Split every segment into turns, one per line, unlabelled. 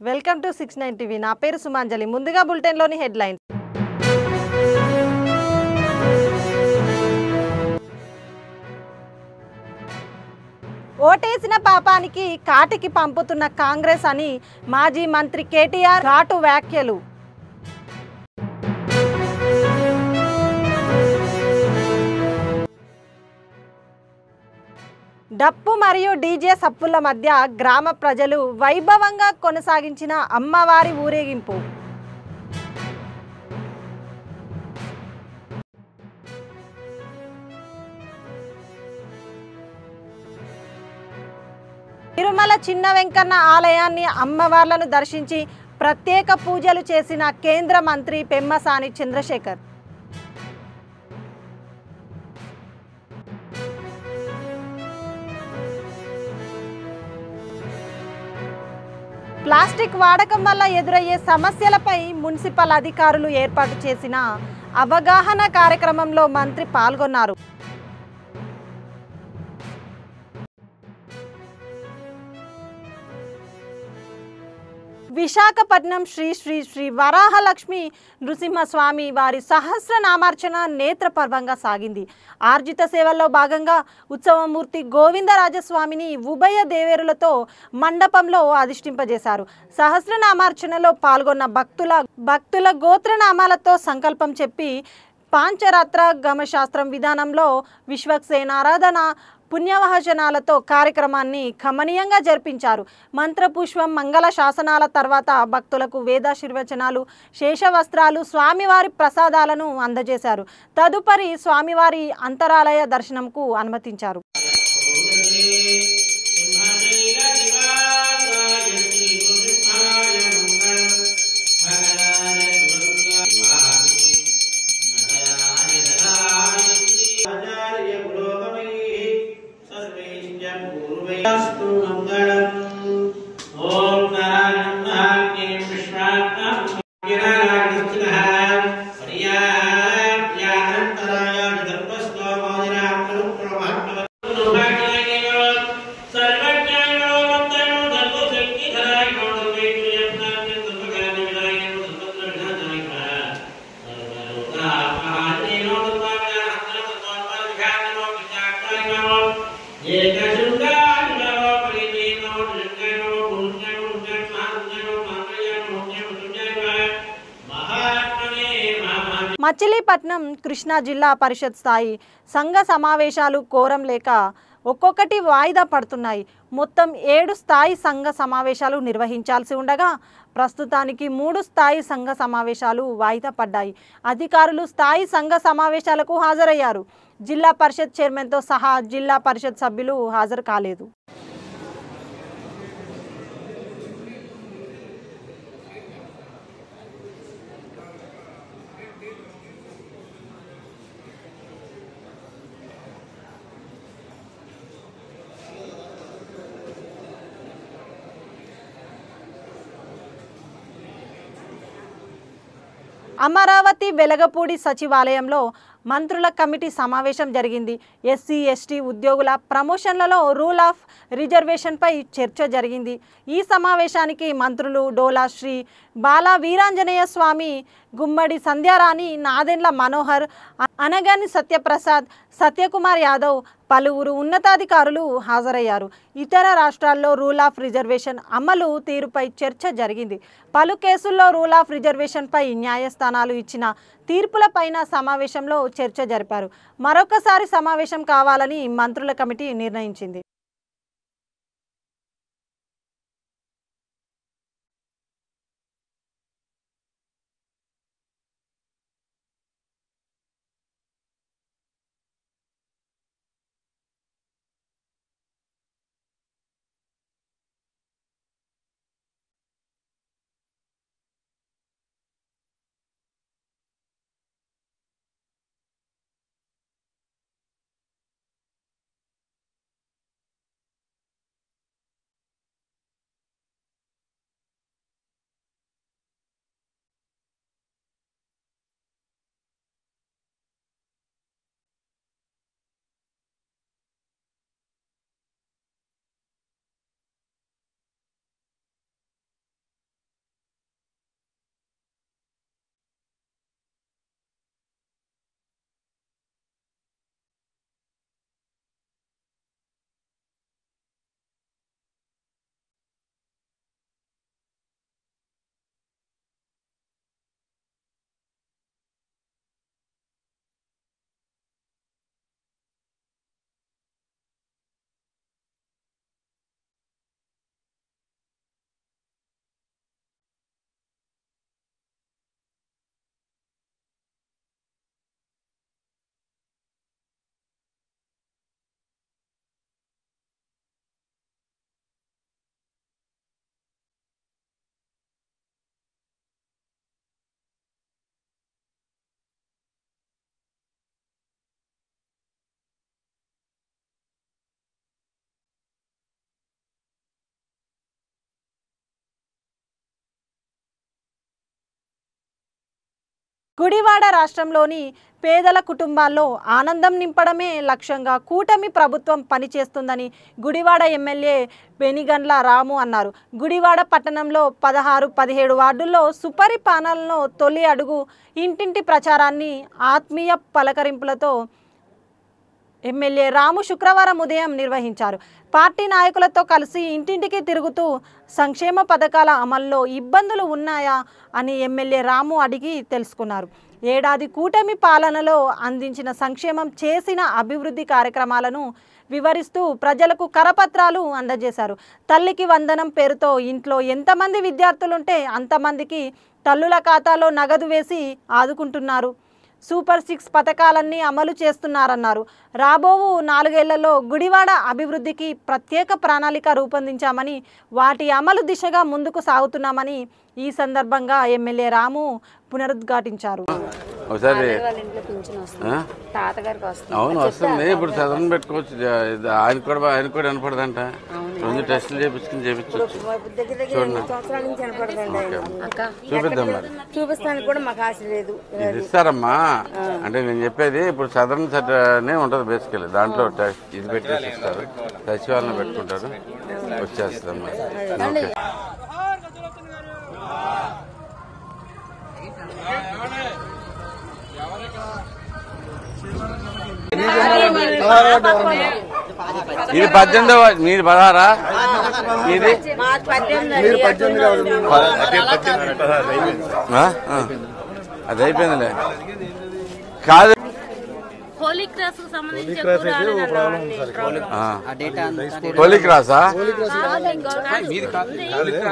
Welcome to 69 TV. నా పేరు సుమాంజలి. ముందుగా బులెటిన్లోని హెడ్లైన్స్. ఓటేసిన పాపానికి కాటికి పంపుతున్న కాంగ్రెస్ అని మాజీ మంత్రి కేటీఆర్ ఘాటు వ్యాఖ్యలు. డప్పు మరియు డీజే సప్పుల మధ్య గ్రామ ప్రజలు వైభవంగా కొనసాగించిన అమ్మవారి ఊరేగింపు. తిరుమల చిన్న వెంకన్న ఆలయాన్ని అమ్మవార్లను దర్శించి ప్రత్యేక పూజలు చేసిన కేంద్ర మంత్రి పెమ్మసాని చంద్రశేఖర్. ప్లాస్టిక్ వాడకం వల్ల ఎదురయ్యే సమస్యలపై మున్సిపల్ అధికారులు ఏర్పాటు చేసిన అవగాహన కార్యక్రమంలో మంత్రి పాల్గొన్నారు. విశాఖపట్నం శ్రీ శ్రీ శ్రీ వరాహలక్ష్మి నృసింహస్వామి వారి సహస్రనామార్చన నేత్రపర్వంగా సాగింది. ఆర్జిత సేవల్లో భాగంగా ఉత్సవమూర్తి గోవిందరాజస్వామిని ఉభయ దేవేరులతో మండపంలో అధిష్ఠింపజేశారు. సహస్రనామార్చనలో పాల్గొన్న భక్తుల గోత్రనామాలతో సంకల్పం చెప్పి పాంచరాత్ర గమశాస్త్రం విధానంలో విశ్వక్సేనారాధన పుణ్యవహజనాలతో కార్యక్రమాన్ని కమనీయంగా జరిపించారు. మంత్రపుష్పం మంగళ శాసనాల తర్వాత భక్తులకు వేదాశీర్వచనాలు, శేషవస్త్రాలు, స్వామివారి ప్రసాదాలను అందజేశారు. తదుపరి స్వామివారి అంతరాలయ దర్శనంకు అనుమతించారు. మచిలీపట్నం కృష్ణా జిల్లా పరిషత్ స్థాయి సంఘ సమావేశాలు కోరం లేక ఒక్కొక్కటి వాయిదా పడుతున్నాయి. మొత్తం 7 స్థాయి సంఘ సమావేశాలు నిర్వహించాల్సి ఉండగా ప్రస్తుతానికి 3 స్థాయి సంఘ సమావేశాలు వాయిదా పడ్డాయి. అధికారులు స్థాయి సంఘ సమావేశాలకు హాజరయ్యారు. జిల్లా పరిషత్ చైర్మన్తో సహా జిల్లా పరిషత్ సభ్యులు హాజరు కాలేదు. అమరావతి వెలగపూడి సచివాలయంలో మంత్రుల కమిటీ సమావేశం జరిగింది. ఎస్సీ ఎస్టీ ఉద్యోగుల ప్రమోషన్లలో రూల్ ఆఫ్ రిజర్వేషన్పై చర్చ జరిగింది. ఈ సమావేశానికి మంత్రులు డోలా శ్రీ బాలా వీరాంజనేయ స్వామి, గుమ్మడి సంధ్యారాణి, నాదెండ్ల మనోహర్, అనగాని సత్యప్రసాద్, సత్యకుమార్ యాదవ్, పలువురు ఉన్నతాధికారులు హాజరయ్యారు. ఇతర రాష్ట్రాల్లో రూల్ ఆఫ్ రిజర్వేషన్ అమలు తీరుపై చర్చ జరిగింది. పలు కేసుల్లో రూల్ ఆఫ్ రిజర్వేషన్పై న్యాయస్థానాలు ఇచ్చిన తీర్పులపైన సమావేశంలో చర్చ జరిపారు. మరొకసారి సమావేశం కావాలని మంత్రుల కమిటీ నిర్ణయించింది. గుడివాడ రాష్ట్రంలోని పేదల కుటుంబాల్లో ఆనందం నింపడమే లక్ష్యంగా కూటమి ప్రభుత్వం పనిచేస్తుందని గుడివాడ ఎమ్మెల్యే బెనిగండ్ల రాము అన్నారు. గుడివాడ పట్టణంలో 16, 17 వార్డుల్లో సుపరిపాలనలో తొలి అడుగు ఇంటింటి ప్రచారాన్ని ఆత్మీయ పలకరింపులతో ఎమ్మెల్యే రాము శుక్రవారం ఉదయం నిర్వహించారు. పార్టీ నాయకులతో కలిసి ఇంటింటికి తిరుగుతూ సంక్షేమ పథకాల అమల్లో ఇబ్బందులు ఉన్నాయా అని ఎమ్మెల్యే రాము అడిగి తెలుసుకున్నారు. ఏడాది కూటమి పాలనలో అందించిన సంక్షేమం, చేసిన అభివృద్ధి కార్యక్రమాలను వివరిస్తూ ప్రజలకు కరపత్రాలు అందజేశారు. తల్లికి వందనం పేరుతో ఇంట్లో ఎంతమంది విద్యార్థులుంటే అంతమందికి తల్లుల ఖాతాలో నగదు వేసి ఆదుకుంటున్నారు. సూపర్ 6 పథకాలన్నీ అమలు చేస్తున్నారన్నారు. రాబోవు 4 ఏళ్లలో గుడివాడ అభివృద్ధికి ప్రత్యేక ప్రణాళిక రూపొందించామని, వాటి అమలు దిశగా ముందుకు సాగుతున్నామని ఈ సందర్భంగా ఎమ్మెల్యే రాము పునరుద్ఘాటించారు.
అవును వస్తుంది. ఇప్పుడు చదవని పెట్టుకోవచ్చు. ఆయన కూడా వినపడదంట. 2 టెస్టులు చేపించవచ్చు. చూడండి చూపిద్దాం. మరి
చూపిస్తానికి కూడా మాకు ఆశ లేదు.
ఇది ఇస్తారమ్మా. అంటే నేను చెప్పేది ఇప్పుడు సదరన్ సర్టినే ఉంటుంది బేసికలీ. దాంట్లో ఇది పెట్టేసి ఇస్తారు. సచివాలయం పెట్టుకుంటారు. వచ్చేస్తుందమ్మా. ఓకే. ఇది 18, మీరు 16, ఇది అది అయిపోయిందిలే. కాదు
హోలీ క్రాస్
హోలీ క్రాసా?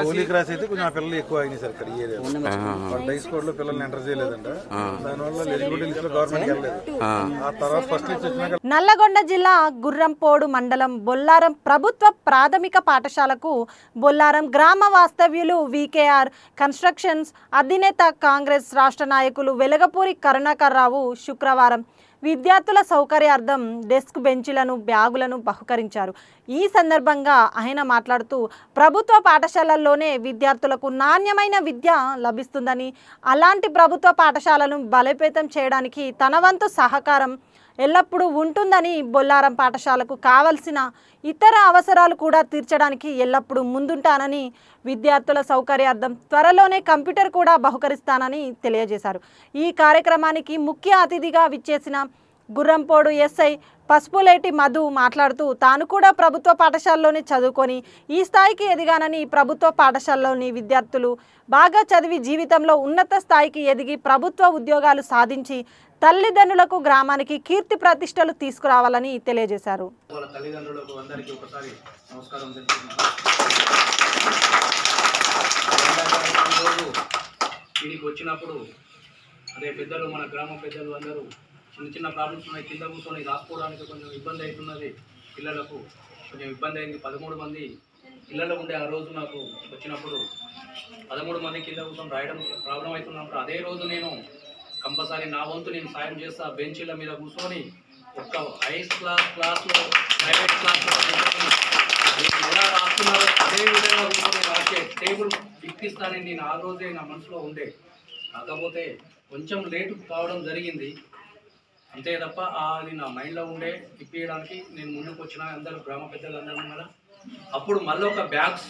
హోలీ క్రాస్ అయితే కొంచెం ఆ పిల్లలు ఎక్కువ అయినాయి సార్. ఇక్కడ డైస్ కోడ్ లో పిల్లల్ని ఎంటర్ చేయలేదంట. దానివల్ల ఎలిజిబిలిటీ లిస్ట్ లో గవర్నమెంట్ వెళ్ళలేదు. ఆ తర్వాత ఫస్ట్ లిస్ట్ వచ్చినాక
నల్లగొండ జిల్లా గుర్రంపోడు మండలం బొల్లారం ప్రభుత్వ ప్రాథమిక పాఠశాలకు బొల్లారం గ్రామ వాస్తవ్యులు వికేఆర్ కన్స్ట్రక్షన్స్ అధినేత కాంగ్రెస్ రాష్ట్ర నాయకులు వెలగపూరి కరుణాకర్ రావు శుక్రవారం విద్యార్థుల సౌకర్యార్థం డెస్క్ బెంచీలను, బ్యాగులను బహుకరించారు. ఈ సందర్భంగా ఆయన మాట్లాడుతూ ప్రభుత్వ పాఠశాలల్లోనే విద్యార్థులకు నాణ్యమైన విద్య లభిస్తుందని, అలాంటి ప్రభుత్వ పాఠశాలను బలోపేతం చేయడానికి తన వంతు సహకారం ఎల్లప్పుడూ ఉంటుందని, బొల్లారం పాఠశాలకు కావలసిన ఇతర అవసరాలు కూడా తీర్చడానికి ఎల్లప్పుడూ ముందుంటానని, విద్యార్థుల సౌకర్యార్థం త్వరలోనే కంప్యూటర్ కూడా బహుకరిస్తానని తెలియజేశారు. ఈ కార్యక్రమానికి ముఖ్య అతిథిగా విచ్చేసిన గుర్రంపోడు ఎస్ఐ పసుపులేటి మధు మాట్లాడుతూ తాను కూడా ప్రభుత్వ పాఠశాలలోనే చదువుకొని ఈ స్థాయికి ఎదిగానని, ప్రభుత్వ పాఠశాలలోని విద్యార్థులు బాగా చదివి జీవితంలో ఉన్నత స్థాయికి ఎదిగి ప్రభుత్వ ఉద్యోగాలు సాధించి తల్లిదండ్రులకు, గ్రామానికి కీర్తి ప్రతిష్టలు తీసుకురావాలని తెలియజేశారు.
వచ్చినప్పుడు అదే పెద్దలు, మన గ్రామ పెద్దలు అందరూ చిన్న ప్రాబ్లమ్స్ ఉన్నాయి, కింద కూర్చొని రాసుకోవడానికి కొంచెం ఇబ్బంది అవుతున్నది. పిల్లలకు కొంచెం ఇబ్బంది అయింది. 13 మంది పిల్లలు ఉండే ఆ రోజు నాకు వచ్చినప్పుడు 13 మంది కింద కూర్చొని రాయడం ప్రాబ్లం అవుతున్నప్పుడు అదే రోజు నేను కంపల్సరీ నా వంతు నేను సాయం చేస్తా. బెంచీల మీద కూర్చొని ఒక్క హైయెస్ట్ క్లాస్లో ప్రైవేట్ క్లాస్లో ఎలా రాస్తున్నారో అదే విధంగా కూర్చొని రాసే టేబుల్ ఇప్పిస్తానని నేను ఆ రోజే నా మనసులో ఉండే. కాకపోతే కొంచెం లేటు కావడం జరిగింది అంతే తప్ప అది నా మైండ్లో ఉండే. ఇప్పించడానికి నేను ముందుకు వచ్చిన అందరూ గ్రామ పెద్దలు అందరం కదా. అప్పుడు మళ్ళీ ఒక బ్యాగ్స్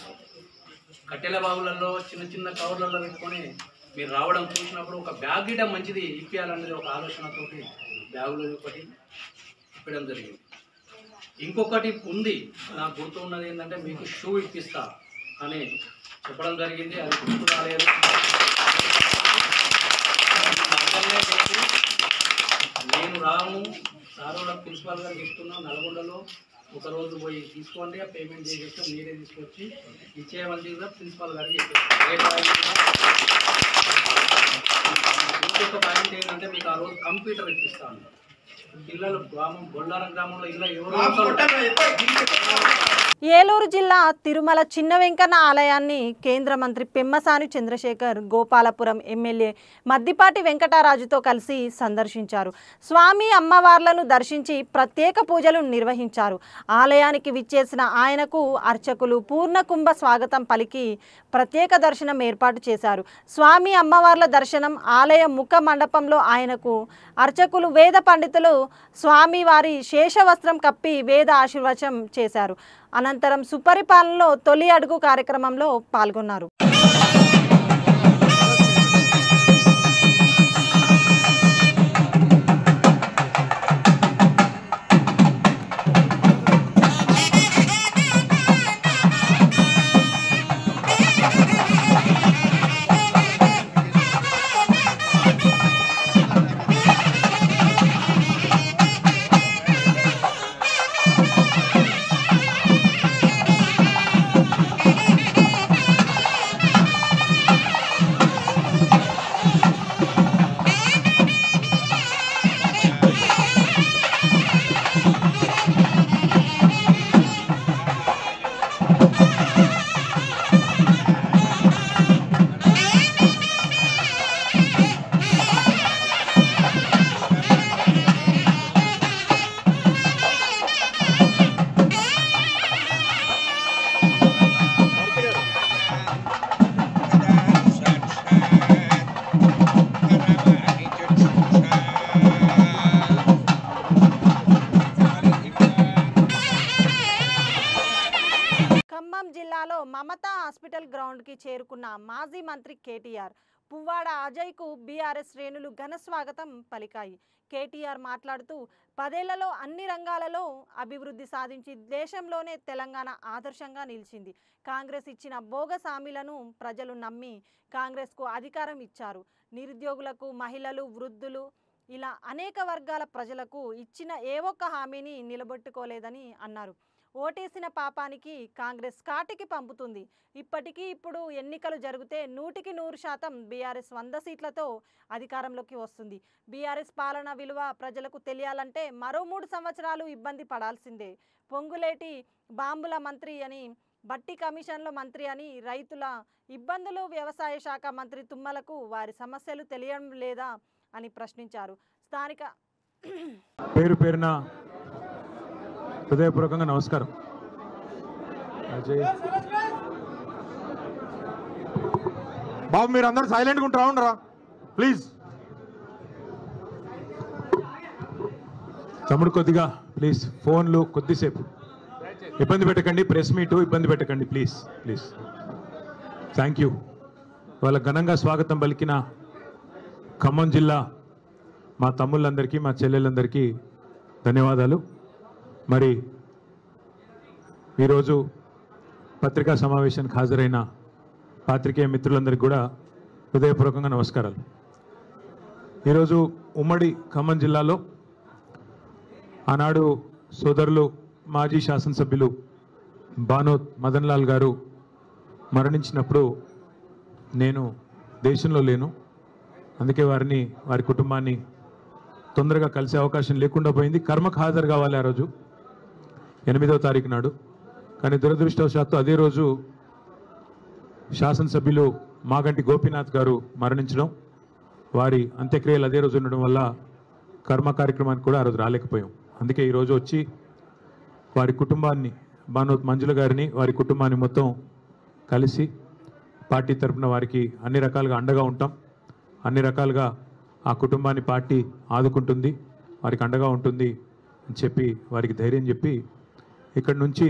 కట్టెల బావులలో చిన్న కవర్లలో పెట్టుకొని మీరు రావడం చూసినప్పుడు ఒక బ్యాగ్ ఇవ్వడం మంచిది, ఇప్పించాలనేది ఒక ఆలోచనతోటి బ్యాగులో ఒకటి ఇప్పడం జరిగింది. ఇంకొకటి ఉంది, నాకు గుర్తు ఉన్నది ఏంటంటే మీకు షూ ఇప్పిస్తా అని చెప్పడం జరిగింది. అది గుర్తు రాలేదు. నేను రాము సారోళ్ళ ప్రిన్సిపాల్ గారికి ఇస్తున్నా. నల్గొండలో ఒకరోజు పోయి తీసుకోండి, ఆ పేమెంట్ చేసేస్తే మీరే తీసుకొచ్చి ఇచ్చేయవలసిందిగా ప్రిన్సిపాల్ గారికి ఇంకొక పాయింట్ ఏంటంటే మీకు ఆ రోజు కంప్యూటర్ ఇప్పిస్తాను. పిల్లలు బొల్లారం గ్రామంలో ఇలా ఎవరు
ఏలూరు జిల్లా తిరుమల చిన్న వెంకన్న ఆలయాన్ని కేంద్ర మంత్రి పెమ్మసాని చంద్రశేఖర్ గోపాలపురం ఎమ్మెల్యే మద్దిపాటి వెంకటరాజుతో కలిసి సందర్శించారు. స్వామి అమ్మవార్లను దర్శించి ప్రత్యేక పూజలు నిర్వహించారు. ఆలయానికి విచ్చేసిన ఆయనకు అర్చకులు పూర్ణకుంభ స్వాగతం పలికి ప్రత్యేక దర్శనం ఏర్పాటు చేశారు. స్వామి అమ్మవార్ల దర్శనం ఆలయ ముఖ మండపంలో ఆయనకు అర్చకులు వేద పండితులు స్వామివారి శేషవస్త్రం కప్పి వేద ఆశీర్వచనం చేశారు. అనంతరం సుపరిపాలనలో తొలి అడుగు కార్యక్రమంలో పాల్గొన్నారు. జిల్లాలో మమతా హాస్పిటల్ గ్రౌండ్కి చేరుకున్న మాజీ మంత్రి కేటీఆర్ పువ్వాడ అజయ్కు బీఆర్ఎస్ శ్రేణులు ఘన స్వాగతం పలికాయి. కేటీఆర్ మాట్లాడుతూ 10 ఏళ్లలో అన్ని రంగాలలో అభివృద్ధి సాధించి దేశంలోనే తెలంగాణ ఆదర్శంగా నిలిచింది. కాంగ్రెస్ ఇచ్చిన బోగస్ హామీలను ప్రజలు నమ్మి కాంగ్రెస్కు అధికారం ఇచ్చారు. నిరుద్యోగులకు, మహిళలు, వృద్ధులు ఇలా అనేక వర్గాల ప్రజలకు ఇచ్చిన ఏ ఒక్క హామీని నిలబెట్టుకోలేదని అన్నారు. ఓటేసిన పాపానికి కాంగ్రెస్ కాటికి పంపుతుంది. ఇప్పుడు ఎన్నికలు జరిగితే 100% బీఆర్ఎస్ 100 సీట్లతో అధికారంలోకి వస్తుంది. బీఆర్ఎస్ పాలన విలువ ప్రజలకు తెలియాలంటే మరో 3 సంవత్సరాలు ఇబ్బంది పడాల్సిందే. పొంగులేటి బాంబుల మంత్రి అని, బట్టి కమిషన్ల మంత్రి అని, రైతుల ఇబ్బందులు వ్యవసాయ శాఖ మంత్రి తుమ్మలకు వారి సమస్యలు తెలియడం లేదా అని ప్రశ్నించారు. స్థానిక
పేరున హృదయపూర్వకంగా నమస్కారం. అజయ్ బాబు, మీరు అందరూ సైలెంట్గా ఉంటారా? ఉండరా ప్లీజ్. తమ్ముడు కొద్దిగా ప్లీజ్ ఫోన్లు కొద్దిసేపు ఇబ్బంది పెట్టకండి. ప్రెస్ మీటు ఇబ్బంది పెట్టకండి ప్లీజ్ ప్లీజ్. Thank you. వాళ్ళ ఘనంగా స్వాగతం పలికిన ఖమ్మం జిల్లా మా తమ్ముళ్ళందరికీ, మా చెల్లెళ్ళందరికీ ధన్యవాదాలు. మరి ఈరోజు పత్రికా సమావేశానికి హాజరైన పాత్రికేయ మిత్రులందరికీ కూడా హృదయపూర్వకంగా నమస్కారాలు. ఈరోజు ఉమ్మడి ఖమ్మం జిల్లాలో ఆనాడు సోదరులు మాజీ శాసనసభ్యులు బానోత్ మదన్ లాల్ గారు మరణించినప్పుడు నేను దేశంలో లేను. అందుకే వారి కుటుంబాన్ని తొందరగా కలిసే అవకాశం లేకుండా పోయింది. కర్మకు హాజరు కావాలి ఆ రోజు 8వ తారీఖు నాడు. కానీ దురదృష్టవశాత్తు అదే రోజు శాసనసభ్యులు మాగంటి గోపీనాథ్ గారు మరణించడం, వారి అంత్యక్రియలు అదే రోజు ఉండడం వల్ల కర్మ కార్యక్రమానికి కూడా ఆ రోజు రాలేకపోయాం. అందుకే ఈరోజు వచ్చి వారి కుటుంబాన్ని, బానోత్ మంజుల గారిని, వారి కుటుంబాన్ని మొత్తం కలిసి పార్టీ తరఫున వారికి అన్ని రకాలుగా అండగా ఉంటాం. అన్ని రకాలుగా ఆ కుటుంబాన్ని పార్టీ ఆదుకుంటుంది, వారికి అండగా ఉంటుంది అని చెప్పి వారికి ధైర్యం చెప్పి ఇక్కడి నుంచి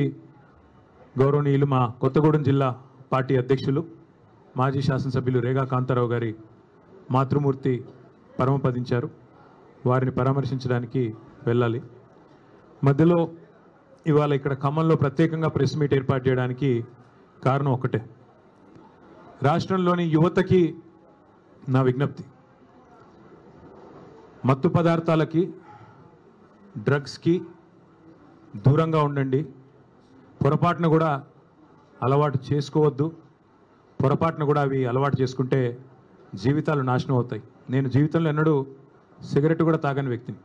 గౌరవనీయులు మా కొత్తగూడెం జిల్లా పార్టీ అధ్యక్షులు మాజీ శాసనసభ్యులు రేగా కాంతారావు గారి మాతృమూర్తి పరమపదించారు. వారిని పరామర్శించడానికి వెళ్ళాలి. మధ్యలో ఇవాళ ఇక్కడ ఖమ్మంలో ప్రత్యేకంగా ప్రెస్ మీట్ ఏర్పాటు చేయడానికి కారణం ఒకటే. రాష్ట్రంలోని యువతకి నా విజ్ఞప్తి, మత్తు పదార్థాలకి, డ్రగ్స్కి దూరంగా ఉండండి. పొరపాటున కూడా అలవాటు చేసుకోవద్దు. పొరపాటున కూడా అవి అలవాటు చేసుకుంటే జీవితాలు నాశనం అవుతాయి. నేను జీవితంలో ఎన్నడూ సిగరెట్ కూడా తాగని వ్యక్తిని.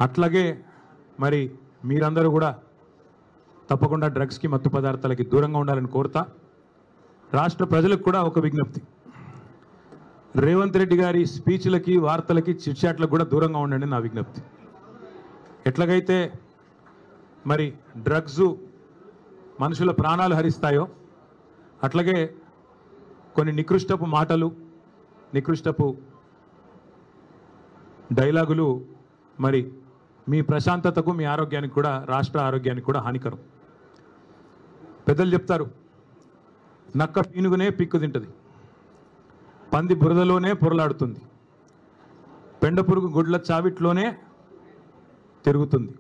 అట్లాగే మరి మీరందరూ కూడా తప్పకుండా డ్రగ్స్కి మత్తు పదార్థాలకి దూరంగా ఉండాలని కోరుతా. రాష్ట్ర ప్రజలకు కూడా ఒక విజ్ఞప్తి, రేవంత్ రెడ్డి గారి స్పీచ్లకి వార్తలకి చిట్చాట్లకు కూడా దూరంగా ఉండండి నా విజ్ఞప్తి. ఎట్లాగైతే మరి డ్రగ్స్ మనుషుల ప్రాణాలు హరిస్తాయో అట్లాగే కొన్ని నికృష్టపు మాటలు, నికృష్టపు డైలాగులు మరి మీ ప్రశాంతతకు, మీ ఆరోగ్యానికి కూడా, రాష్ట్ర ఆరోగ్యానికి కూడా హానికరం. పెద్దలు చెప్తారు, నక్క పీనుగునే పిక్కు తింటుంది, పంది బురదలోనే పొరలాడుతుంది, పెండ పురుగు గుడ్ల చావిట్లోనే తిరుగుతుంది.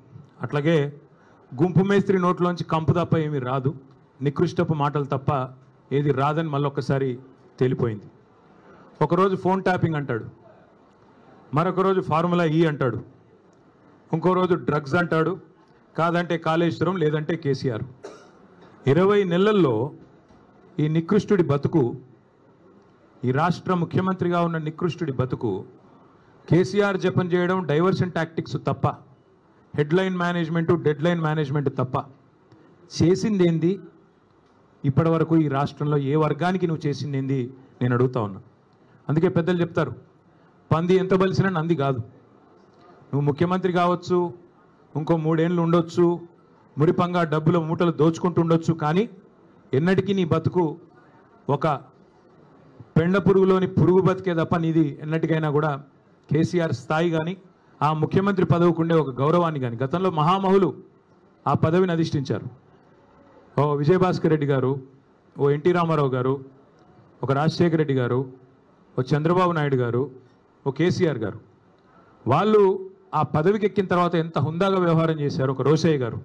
అట్లాగే గుంపు మేస్త్రి నోట్లోంచి కంపు తప్ప ఏమీ రాదు, నికృష్టపు మాటలు తప్ప ఏది రాదని మళ్ళొక్కసారి తేలిపోయింది. ఒకరోజు ఫోన్ ట్యాపింగ్ అంటాడు, మరొక రోజు ఫార్ములా ఈ అంటాడు, ఇంకో రోజు డ్రగ్స్ అంటాడు, కాదంటే కాళేశ్వరం, లేదంటే కేసీఆర్. 20 నెలల్లో ఈ నికృష్టుడి బతుకు, ఈ రాష్ట్ర ముఖ్యమంత్రిగా ఉన్న నికృష్టుడి బతుకు కేసీఆర్ జపం చేయడం, డైవర్షన్ టాక్టిక్స్ తప్ప, హెడ్లైన్ మేనేజ్మెంటు, డెడ్లైన్ మేనేజ్మెంట్ తప్ప చేసిందేంది? ఇప్పటి వరకు ఈ రాష్ట్రంలో ఏ వర్గానికి నువ్వు చేసిందేంది నేను అడుగుతా ఉన్నా. అందుకే పెద్దలు చెప్తారు, పంది ఎంత బలిసినా నంది కాదు. నువ్వు ముఖ్యమంత్రి కావచ్చు, ఇంకో 3 ఏళ్ళు ఉండొచ్చు, మురిపంగా డబ్బుల మూటలు దోచుకుంటూ ఉండొచ్చు, కానీ ఎన్నటికీ నీ బతుకు ఒక పెండ పురుగులోని పురుగు బతికే తప్ప నీది ఎన్నటికైనా కూడా కేసీఆర్ స్థాయి కానీ, ఆ ముఖ్యమంత్రి పదవికి ఉండే ఒక గౌరవాన్ని కానీ. గతంలో మహామహులు ఆ పదవిని అధిష్ఠించారు. ఓ విజయభాస్కర్ రెడ్డి గారు, ఓ ఎన్టీ రామారావు గారు, ఒక రాజశేఖర రెడ్డి గారు, ఓ చంద్రబాబు నాయుడు గారు, ఓ కేసీఆర్ గారు. వాళ్ళు ఆ పదవికి ఎక్కిన తర్వాత ఎంత హుందాగా వ్యవహారం చేశారు. ఒక రోషయ్య గారు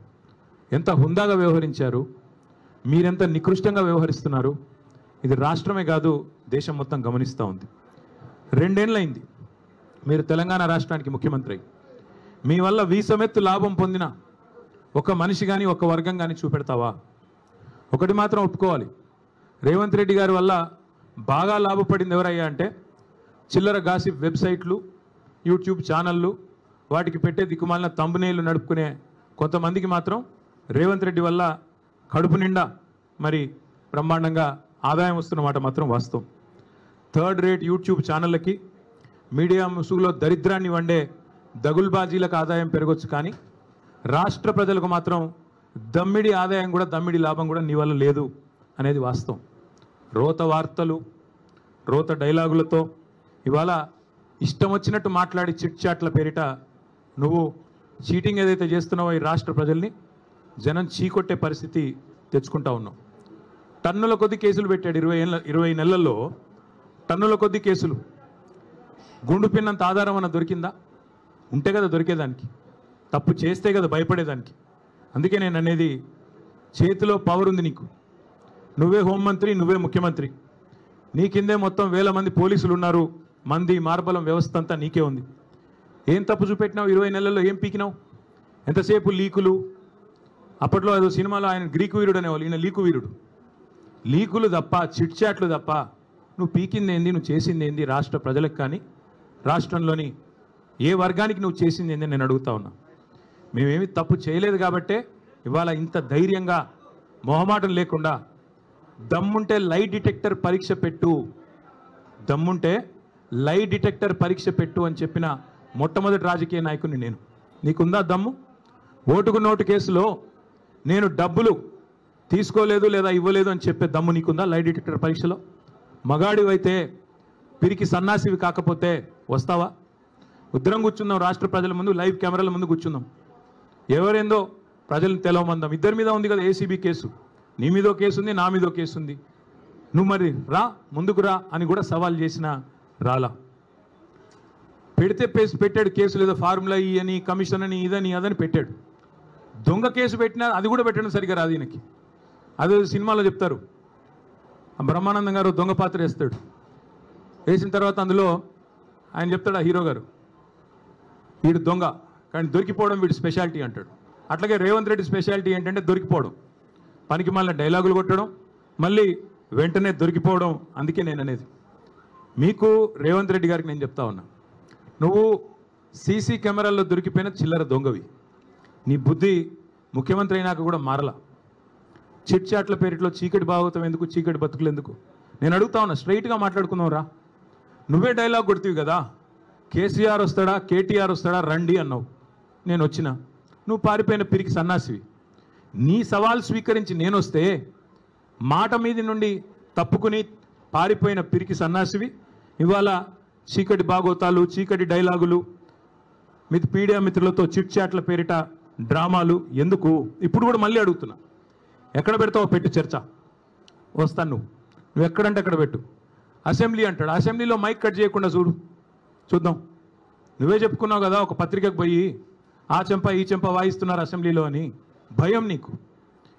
ఎంత హుందాగా వ్యవహరించారు, మీరెంత నికృష్టంగా వ్యవహరిస్తున్నారు. ఇది రాష్ట్రమే కాదు, దేశం మొత్తం గమనిస్తూ ఉంది. 2 ఏళ్ళైంది మీరు తెలంగాణ రాష్ట్రానికి ముఖ్యమంత్రి అయ్యి. మీ వల్ల వీసమెత్తు లాభం పొందిన ఒక మనిషి కానీ, ఒక వర్గం కానీ చూపెడతావా? ఒకటి మాత్రం ఒప్పుకోవాలి, రేవంత్ రెడ్డి గారి వల్ల బాగా లాభపడింది ఎవరయ్యా అంటే చిల్లర గాసిప్ వెబ్సైట్లు, యూట్యూబ్ ఛానళ్ళు, వాటికి పెట్టే దిక్కుమాలిన తంబునేళ్ళు నడుపుకునే కొంతమందికి మాత్రం రేవంత్ రెడ్డి వల్ల కడుపు నిండా మరి బ్రహ్మాండంగా ఆదాయం వస్తున్నమాట మాత్రం వాస్తవం. 3rd రేట్ యూట్యూబ్ ఛానళ్ళకి, మీడియా ముసుగులో దరిద్రాన్ని వండే దగుల్బాజీలకు ఆదాయం పెరగొచ్చు, కానీ రాష్ట్ర ప్రజలకు మాత్రం దమ్మిడి ఆదాయం కూడా, దమ్మిడి లాభం కూడా నీ వల్ల లేదు అనేది వాస్తవం. రోత వార్తలు, రోత డైలాగులతో ఇవాళ ఇష్టం వచ్చినట్టు మాట్లాడి చిట్చాట్ల పేరిట నువ్వు చీటింగ్ ఏదైతే చేస్తున్నావో ఈ రాష్ట్ర ప్రజల్ని జనం చీకొట్టే పరిస్థితి తెచ్చుకుంటా ఉన్నావు. టన్నుల కొద్ది కేసులు పెట్టాడు 20 నెలల్లో, టన్నుల కొద్ది కేసులు. గుండు పిన్నంత ఆధారం అన్న దొరికిందా? ఉంటే కదా దొరికేదానికి, తప్పు చేస్తే కదా భయపడేదానికి. అందుకే నేను అనేది, చేతిలో పవర్ ఉంది నీకు, నువ్వే హోంమంత్రి, నువ్వే ముఖ్యమంత్రి, నీ కిందే మొత్తం 1000 మంది పోలీసులు ఉన్నారు, మంది మార్బలం వ్యవస్థ అంతా నీకే ఉంది. ఏం తప్పు చూపెట్టినావు? 20 నెలల్లో ఏం పీకినావు? ఎంతసేపు లీకులు. అప్పట్లో ఏదో సినిమాలో ఆయన గ్రీకు వీరుడు అనేవాళ్ళు, ఈయన లీకు వీరుడు. లీకులు తప్ప, చిట్చాట్లు తప్ప నువ్వు పీకింది ఏంది, నువ్వు చేసింది ఏంది రాష్ట్ర ప్రజలకు కానీ, రాష్ట్రంలోని ఏ వర్గానికి నువ్వు చేసింది ఏంది నేను అడుగుతా ఉన్నా. మేమేమి తప్పు చేయలేదు కాబట్టే ఇవాళ ఇంత ధైర్యంగా, మొహమాటం లేకుండా, దమ్ముంటే లై డిటెక్టర్ పరీక్ష పెట్టు, దమ్ముంటే లై డిటెక్టర్ పరీక్ష పెట్టు అని చెప్పిన మొట్టమొదటి రాజకీయ నాయకుడిని నేను. నీకుందా దమ్ము? ఓటుకు నోటు కేసులో నేను డబ్బులు తీసుకోలేదు లేదా ఇవ్వలేదు అని చెప్పే దమ్ము నీకుందా లై డిటెక్టర్ పరీక్షలో? మగాడివైతే, పిరికి సన్నాసివి కాకపోతే వస్తావా? ఉద్రం కూర్చుందాం, రాష్ట్ర ప్రజల ముందు లైవ్ కెమెరాల ముందు కూర్చుందాం, ఎవరేందో ప్రజలను తెలవమందాం. ఇద్దరి మీద ఉంది కదా ఏసీబీ కేసు, నీ మీదో కేసు ఉంది, నా మీదో కేసు ఉంది. నువ్వు మరి రా, ముందుకు రా అని కూడా సవాల్ చేసిన రాలా. పెడితే పెట్టాడు కేసులు, ఏదో ఫార్ములా ఈ అని, కమిషన్ అని, ఇదని అదని పెట్టాడు. దొంగ కేసు పెట్టినా అది కూడా పెట్టడం సరిగా రాదు ఈయనకి. అదే సినిమాలో చెప్తారు, బ్రహ్మానందం గారు దొంగ పాత్ర వేస్తాడు, వేసిన తర్వాత అందులో ఆయన చెప్తాడు, ఆ హీరో గారు, వీడు దొంగ కానీ దొరికిపోవడం వీడి స్పెషాలిటీ అంటాడు. అట్లాగే రేవంత్ రెడ్డి స్పెషాలిటీ ఏంటంటే దొరికిపోవడం, పనికి మళ్ళీ డైలాగులు కొట్టడం, మళ్ళీ వెంటనే దొరికిపోవడం. అందుకే నేను అనేది, మీకు రేవంత్ రెడ్డి గారికి నేను చెప్తా ఉన్నా, నువ్వు సీసీ కెమెరాల్లో దొరికిపోయిన చిల్లర దొంగవి. నీ బుద్ధి ముఖ్యమంత్రి అయినాక కూడా మారలా. చిట్చాట్ల పేరిట్లో చీకటి భాగవతం ఎందుకు, చీకటి బతుకులు ఎందుకు? నేను అడుగుతా ఉన్నా, స్ట్రైట్గా మాట్లాడుకుందాం రా. నువ్వే డైలాగ్ కొడుతీవి కదా, కేసీఆర్ వస్తాడా కేటీఆర్ వస్తాడా రండి అన్నావు. నేను వచ్చిన, నువ్వు పారిపోయిన పిరికి సన్నాసివి. నీ సవాల్ స్వీకరించి నేను వస్తే మాట మీది నుండి తప్పుకుని పారిపోయిన పిరికి సన్నాసివి ఇవాళ చీకటి భాగవతాలు, చీకటి డైలాగులు, పీడియా మిత్రులతో చిట్చాట్ల పేరిట డ్రామాలు ఎందుకు? ఇప్పుడు కూడా మళ్ళీ అడుగుతున్నా, ఎక్కడ పెడతావో పెట్టు చర్చ, వస్తాను. నువ్వు ఎక్కడంటే అక్కడ పెట్టు. అసెంబ్లీ అంటాడు, అసెంబ్లీలో మైక్ కట్ చేయకుండా చూద్దాం. నువ్వే చెప్పుకున్నావు కదా ఒక పత్రికకు పోయి ఆ చెంప ఈ చెంప వాయిస్తున్నారు అసెంబ్లీలో అని. భయం నీకు,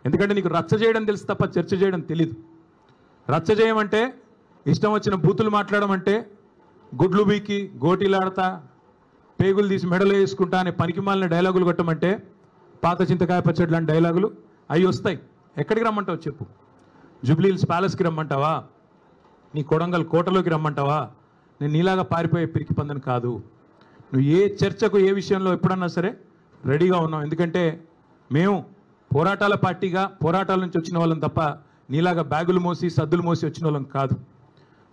ఎందుకంటే నీకు రచ్చ చేయడం తెలుసు తప్ప చర్చ చేయడం తెలీదు. రచ్చ చేయమంటే ఇష్టం వచ్చిన బూతులు మాట్లాడమంటే గుడ్లు బీకి గోటీలాడతా పేగులు తీసి మెడలో వేసుకుంటా అనే పనికిమాలిన డైలాగులు కొట్టమంటే పాత చింతకాయ పచ్చడి లాంటి డైలాగులు అవి వస్తాయి. ఎక్కడికి రమ్మంటావు చెప్పు? జూబ్లీహిల్స్ ప్యాలెస్కి రమ్మంటావా? నీ కొడంగల్ కోటలోకి రమ్మంటావా? నేను నీలాగా పారిపోయే పిరికి పందని కాదు. నువ్వు ఏ చర్చకు ఏ విషయంలో ఎప్పుడన్నా సరే రెడీగా ఉన్నాం. ఎందుకంటే మేము పోరాటాల పార్టీగా పోరాటాల నుంచి వచ్చిన వాళ్ళం తప్ప నీలాగా బ్యాగులు మోసి సద్దులు మోసి వచ్చిన వాళ్ళం కాదు.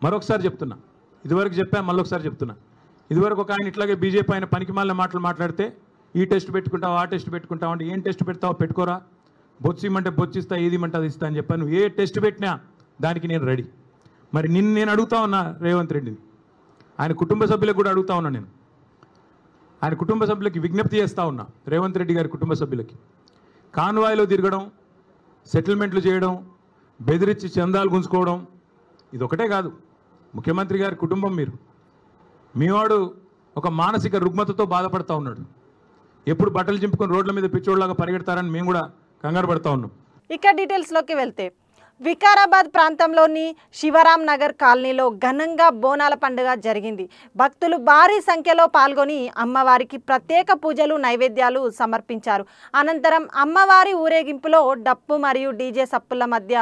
మరొకసారి చెప్తున్నా, ఇదివరకు చెప్పా మళ్ళొకసారి చెప్తున్నా, ఇదివరకు ఒక ఆయన ఇట్లాగే బీజేపీ ఆయన పనికిమాలిన మాటలు మాట్లాడితే ఈ టెస్ట్ పెట్టుకుంటావు ఆ టెస్ట్ పెట్టుకుంటావు అంటే, ఏం టెస్ట్ పెడతావు పెట్టుకోరా, బొచ్చిమంటే బొచ్చిస్తా, ఏదిమంటే అది ఇస్తా అని చెప్పాను. నువ్వు ఏ టెస్ట్ పెట్టినా దానికి నేను రెడీ. మరి నేను అడుగుతా ఉన్నా రేవంత్ రెడ్డిని, ఆయన కుటుంబ సభ్యులకు కూడా అడుగుతా ఉన్నా, నేను ఆయన కుటుంబ సభ్యులకి విజ్ఞప్తి చేస్తూ ఉన్నా, రేవంత్ రెడ్డి గారి కుటుంబ సభ్యులకి, కాన్వాయ్లో తిరగడం, సెటిల్మెంట్లు చేయడం, బెదిరించి చందాలు గుంజుకోవడం ఇది ఒకటే కాదు. ముఖ్యమంత్రి గారి కుటుంబం మీరు, మీవాడు ఒక మానసిక రుగ్మతతో బాధపడతా ఉన్నాడు. ఎప్పుడు బట్టలు చింపుకొని రోడ్ల మీద పిచ్చోడ్లాగా పరిగెడతారని మేము కూడా కంగారు పడతా ఉన్నాం.
ఇక డీటెయిల్స్లోకి వెళ్తే, వికారాబాద్ ప్రాంతంలోని శివరాం నగర్ కాలనీలో ఘనంగా బోనాల పండుగ జరిగింది. భక్తులు భారీ సంఖ్యలో పాల్గొని అమ్మవారికి ప్రత్యేక పూజలు నైవేద్యాలు సమర్పించారు. అనంతరం అమ్మవారి ఊరేగింపులో డప్పు మరియు డీజే సప్పుల మధ్య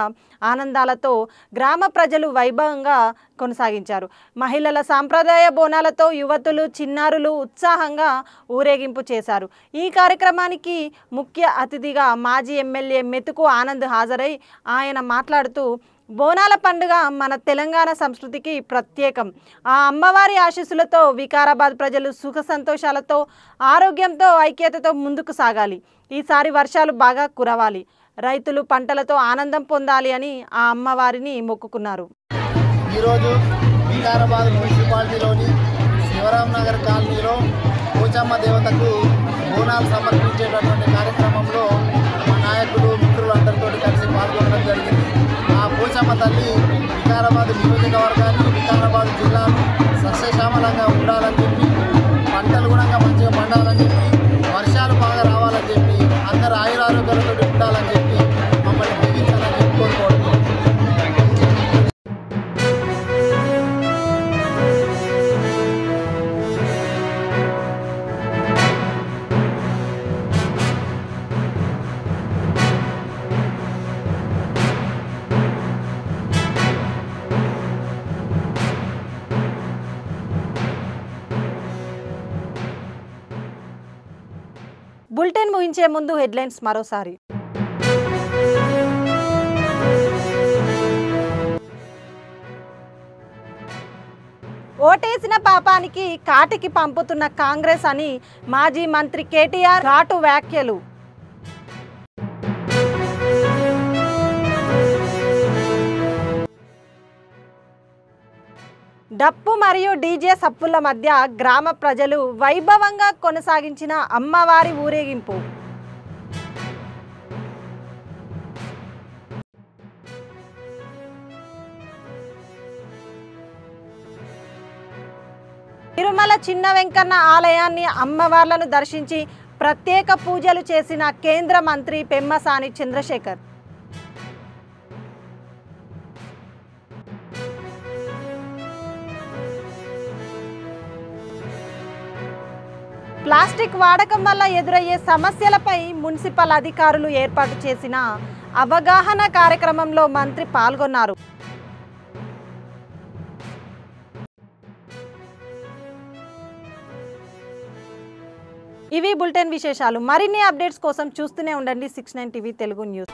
ఆనందాలతో గ్రామ ప్రజలు వైభవంగా కొనసాగించారు. మహిళల సాంప్రదాయ బోనాలతో యువతులు చిన్నారులు ఉత్సాహంగా ఊరేగింపు చేశారు. ఈ కార్యక్రమానికి ముఖ్య అతిథిగా మాజీ ఎమ్మెల్యే మెతుకు ఆనంద్ హాజరై ఆయన మాట్లాడుతూ, బోనాల పండుగ మన తెలంగాణ సంస్కృతికి ప్రత్యేకం. ఆ అమ్మవారి ఆశీస్సులతో వికారాబాద్ ప్రజలు సుఖ సంతోషాలతో ఆరోగ్యంతో ఐక్యతతో ముందుకు సాగాలి. ఈసారి వర్షాలు బాగా కురవాలి, రైతులు పంటలతో ఆనందం పొందాలి అని ఆ అమ్మవారిని మొక్కుకున్నారు.
ఈరోజు వికారాబాద్ మున్సిపాలిటీలోని శివరాం నగర్ కాలనీలో పోచమ్మ దేవతకు బోనాలు సమర్పించేటటువంటి కార్యక్రమంలో మా నాయకులు మిత్రులు అందరితో కలిసి పాల్గొనడం జరిగింది. ఆ పోచమ్మ తల్లి వికారాబాద్ నియోజకవర్గాన్ని, వికారాబాద్ జిల్లాను సస్యశ్యామలంగా ఉండాలని చెప్పి, పంటలు కూడా మంచిగా పండాలని చెప్పి, వర్షాలు బాగా రావాలని చెప్పి, అందరూ ఆయురారోగ్యాలతో ఉండాలని చెప్పి మమ్మల్ని దీవించాలని చెప్పి కోరుకోవడం.
బులెటిన్ ముగించే ముందు హెడ్లైన్స్ మరోసారి. ఓటేసిన పాపానికి కాటికి పంపుతున్న కాంగ్రెస్ అని మాజీ మంత్రి కేటీఆర్ ఘాటు వ్యాఖ్యలు. డప్పు మరియు డీజే సప్పుల మధ్య గ్రామ ప్రజలు వైభవంగా కొనసాగించిన అమ్మవారి ఊరేగింపు. తిరుమల చిన్న వెంకన్న ఆలయాన్ని అమ్మవార్లను దర్శించి ప్రత్యేక పూజలు చేసిన కేంద్ర మంత్రి పెమ్మసాని చంద్రశేఖర్. ప్లాస్టిక్ వాడకం వల్ల ఎదురయ్యే సమస్యలపై మున్సిపల్ అధికారులు ఏర్పాటు చేసిన అవగాహన కార్యక్రమంలో మంత్రి పాల్గొన్నారు. ఇవి బులెటిన్ విశేషాలు. మరిన్ని అప్డేట్స్ కోసం చూస్తూనే ఉండండి 69 టీవీ తెలుగు న్యూస్.